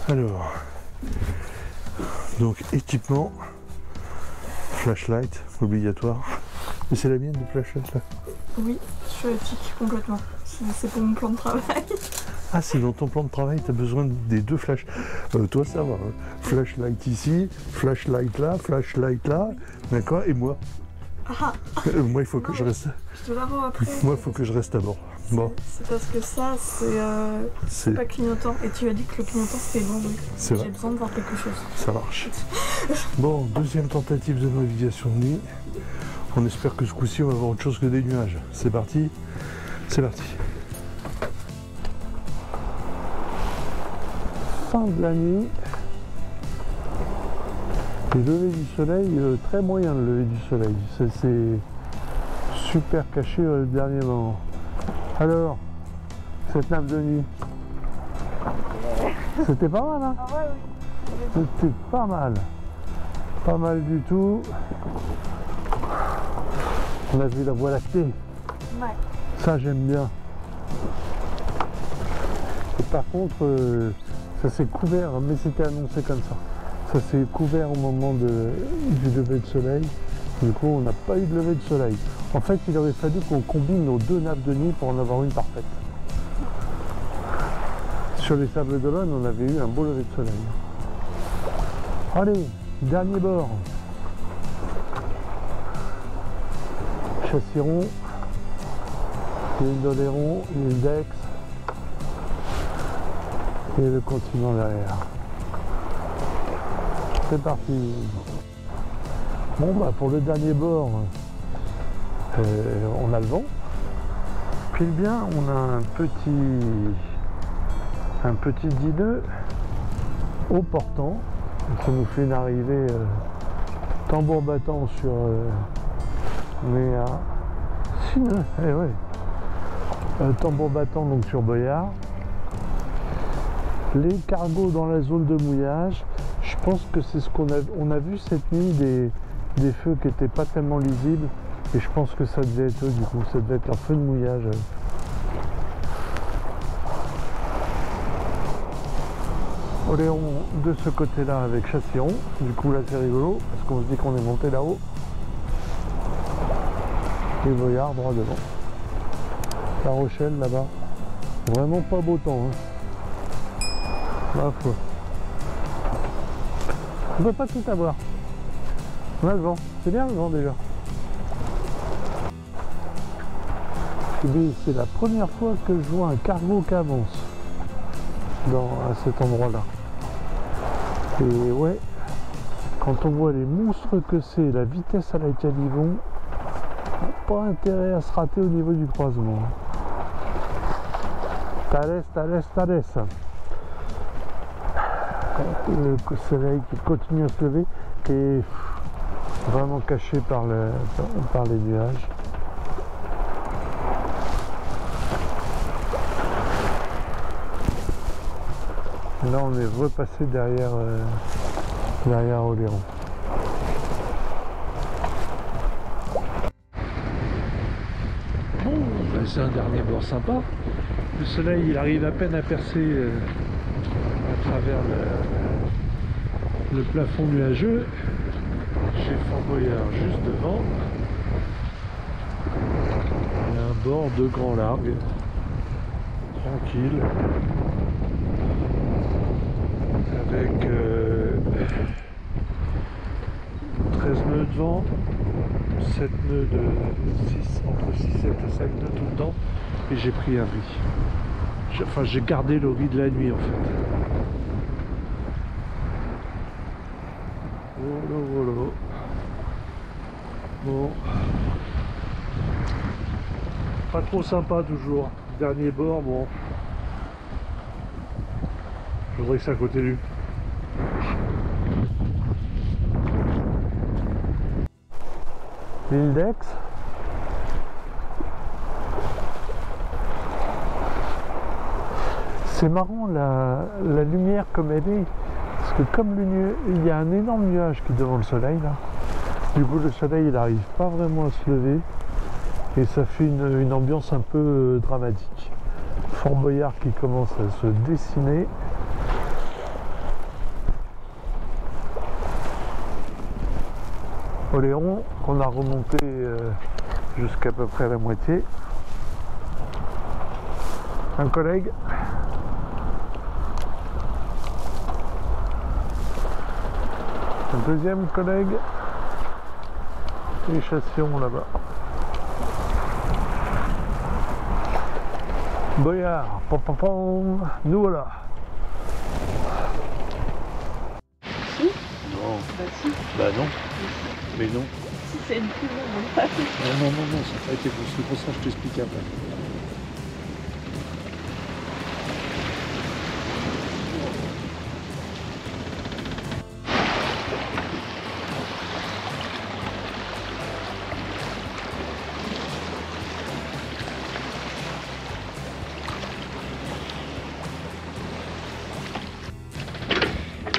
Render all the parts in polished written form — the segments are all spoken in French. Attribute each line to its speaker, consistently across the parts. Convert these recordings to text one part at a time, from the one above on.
Speaker 1: Alors, donc équipement, flashlight obligatoire. Et c'est la mienne de flashlight là?
Speaker 2: Oui, je suis éthique complètement. C'est pour mon plan de travail.
Speaker 1: Ah, c'est dans ton plan de travail, tu as besoin des deux flashs. Toi, ça va. Hein. Flashlight ici, flashlight là, d'accord? Et moi?
Speaker 2: Ah,
Speaker 1: moi, il faut que je reste.
Speaker 2: je te la rends après.
Speaker 1: Moi, il faut que je reste à bord. Bon.
Speaker 2: C'est parce que ça, c'est pas clignotant. Et tu as dit que le clignotant c'était bon, donc j'ai besoin de voir quelque chose.
Speaker 1: Ça marche. Bon, deuxième tentative de navigation de nuit. On espère que ce coup-ci, on va voir autre chose que des nuages. C'est parti? C'est parti. Fin de la nuit. Le lever du soleil, très moyen le lever du soleil. C'est super caché le dernier moment. Alors, cette nappe de nuit, c'était pas mal, hein?
Speaker 2: Ah ouais, oui.
Speaker 1: C'était pas mal. Pas mal du tout. On a vu la Voie lactée.
Speaker 2: Ouais.
Speaker 1: Ça, j'aime bien. Et par contre, ça s'est couvert, mais c'était annoncé comme ça. Ça s'est couvert au moment du lever de soleil. Du coup, on n'a pas eu de lever de soleil. En fait, il aurait fallu qu'on combine nos deux nappes de nuit pour en avoir une parfaite. Sur les Sables d'Olonne, on avait eu un beau lever de soleil. Allez, dernier bord. Chassiron, l'île d'Oléron, l'île d'Aix et le continent derrière. C'est parti. Bon bah pour le dernier bord, on a le vent. Pile bien, on a un petit dîneux au portant qui nous fait une arrivée tambour battant sur tambour battant donc sur Boyard. Les cargos dans la zone de mouillage. Je pense que c'est ce qu'on a vu cette nuit des feux qui n'étaient pas tellement lisibles et je pense que ça devait être eux du coup, ça devait être leur feu de mouillage. Oléron de ce côté là avec Chassiron, du coup là c'est rigolo parce qu'on se dit qu'on est monté là-haut. Et Boyard droit devant. La Rochelle là-bas, vraiment pas beau temps. Hein. Ma foi. On ne peut pas tout avoir. On a le vent. C'est bien le vent déjà. C'est la première fois que je vois un cargo qui avance à cet endroit-là. Et ouais, quand on voit les monstres que c'est, la vitesse à laquelle ils vont, pas intérêt à se rater au niveau du croisement. Thalès. Le soleil qui continue à se lever et vraiment caché par les nuages. Là on est repassé derrière Oléron. Bon, ben c'est un dernier bord sympa. Le soleil il arrive à peine à percer à travers le plafond nuageux. Chez Fort Boyard juste devant. Il y a un bord de grand largue. Tranquille. Avec 13 nœuds de vent, 7 nœuds entre 6, 7 et 5 nœuds tout le temps. Et j'ai pris un riz. Enfin, j'ai gardé le riz de la nuit en fait. Voilà. Bon. Pas trop sympa toujours. Dernier bord, bon. Je voudrais que ça continue. L'île d'Aix. C'est marrant la lumière comme elle est. Parce que comme il y a un énorme nuage qui est devant le soleil là. Du coup le soleil il n'arrive pas vraiment à se lever. Et ça fait une ambiance un peu dramatique. Fort Boyard qui commence à se dessiner. Oléron qu'on a remonté jusqu'à peu près la moitié. Un collègue. Un deuxième collègue. Et Chassion là-bas. Boyard, pom pom pom, nous voilà.
Speaker 2: Si?
Speaker 1: Non.
Speaker 2: Bah si.
Speaker 1: Bah non. Mais non.
Speaker 2: Si c'est une pub, non.
Speaker 1: Non, ça n'a pas été pour c'est pour ça que je t'explique après.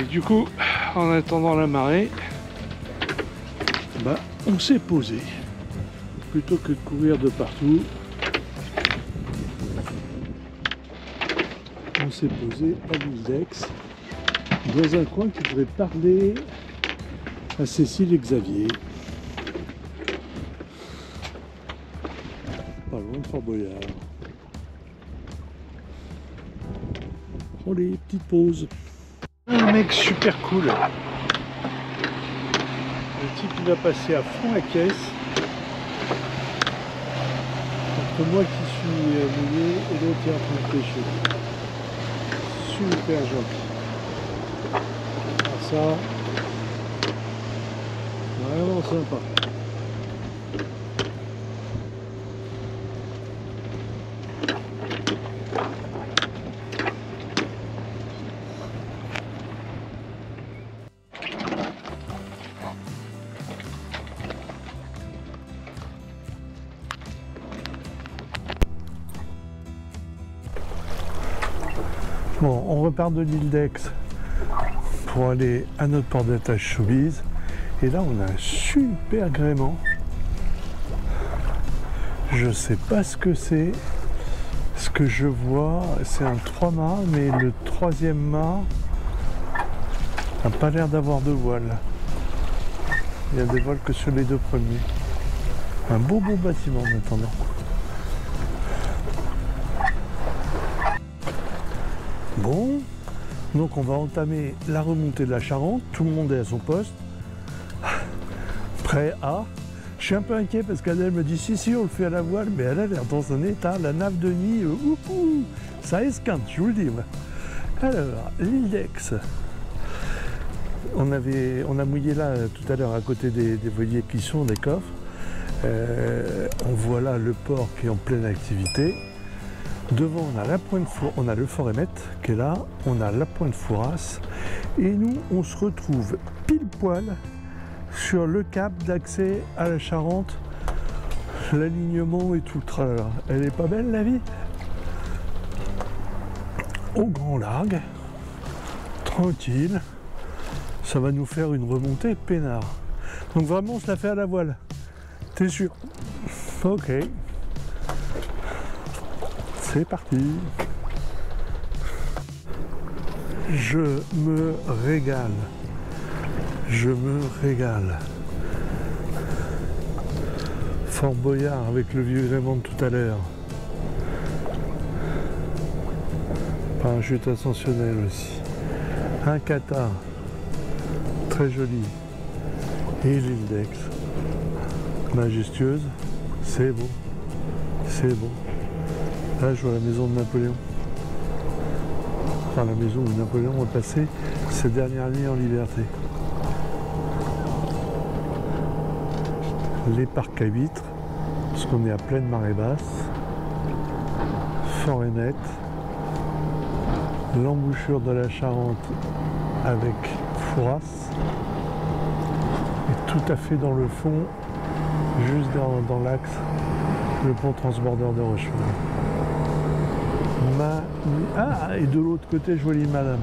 Speaker 1: Et du coup, en attendant la marée, bah, on s'est posé. Plutôt que de courir de partout, on s'est posé à l'île d'Aix, dans un coin qui pourrait parler à Cécile et Xavier. Pas loin de Fort Boyard. Oh, les petites pauses. Un mec super cool. Le type il va passer à fond la caisse. Entre moi qui suis mouillé et l'autre qui est en train de pêcher. Super gentil. Alors ça, vraiment sympa. Bon, on repart de l'île d'Aix pour aller à notre port d'attache Soubise. Et là, on a un super gréement. Je sais pas ce que c'est. Ce que je vois, c'est un 3-mâts, mais le troisième mât n'a pas l'air d'avoir de voile. Il y a des voiles que sur les deux premiers. Un beau bâtiment en attendant. Bon, donc on va entamer la remontée de la Charente, tout le monde est à son poste, prêt à... Je suis un peu inquiet parce qu'Adèle me dit si on le fait à la voile, mais elle a l'air dans un état, la nappe de nuit, ça esquinte, je vous le dis. Alors, l'île d'Aix, on a mouillé là tout à l'heure à côté des voiliers qui sont des coffres, on voit là le port qui est en pleine activité. Devant, on a le fort Émette qui est là, on a la pointe Fouras, et nous, on se retrouve pile poil sur le cap d'accès à la Charente, l'alignement et tout le tralala. Elle est pas belle la vie? Au grand largue, tranquille, ça va nous faire une remontée peinard. Donc vraiment, on se la fait à la voile. T'es sûr? Ok. C'est parti. Je me régale. Je me régale. Fort Boyard avec le vieux gréement de tout à l'heure. Parachute ascensionnel aussi. Un kata. Très joli. Et l'île d'Aix. Majestueuse. C'est beau. C'est beau. Là, je vois la maison de Napoléon. Enfin, la maison où Napoléon a passé ses dernières nuits en liberté. Les parcs à huîtres, parce qu'on est à pleine marée basse. Fort Émette. L'embouchure de la Charente avec Fouras. Et tout à fait dans le fond, juste dans l'axe, le pont transbordeur de Rochefort. Ah, et de l'autre côté, je vois l'île Madame.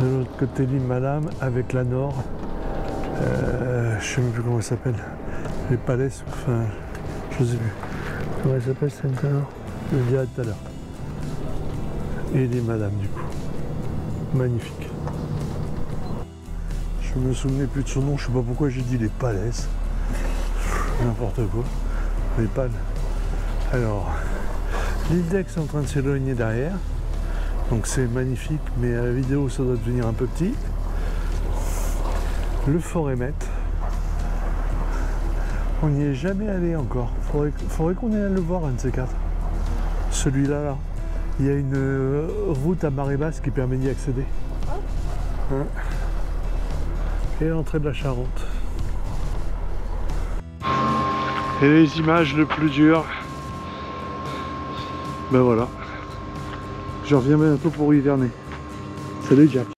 Speaker 1: De l'autre côté, l'île Madame, avec la Nord. Je ne sais même plus comment elle s'appelle. Les palais, enfin, je ne sais plus. Comment elle s'appelle, celle-là? Je le dirai tout à l'heure. Et l'île Madame, du coup. Magnifique. Je me souvenais plus de son nom, je sais pas pourquoi j'ai dit les palaises. N'importe quoi. Les palmes. Alors, l'île d'Aix est en train de s'éloigner derrière. Donc c'est magnifique, mais à la vidéo ça doit devenir un peu petit. Le Fort Émette. On n'y est jamais allé encore. Faudrait qu'on aille le voir, un de ces quatre. Celui-là, là. Il y a une route à marée basse qui permet d'y accéder. Hein. Et l'entrée de la Charente. Et les images le plus dur. Ben voilà. Je reviens bientôt pour hiverner. Salut Jack.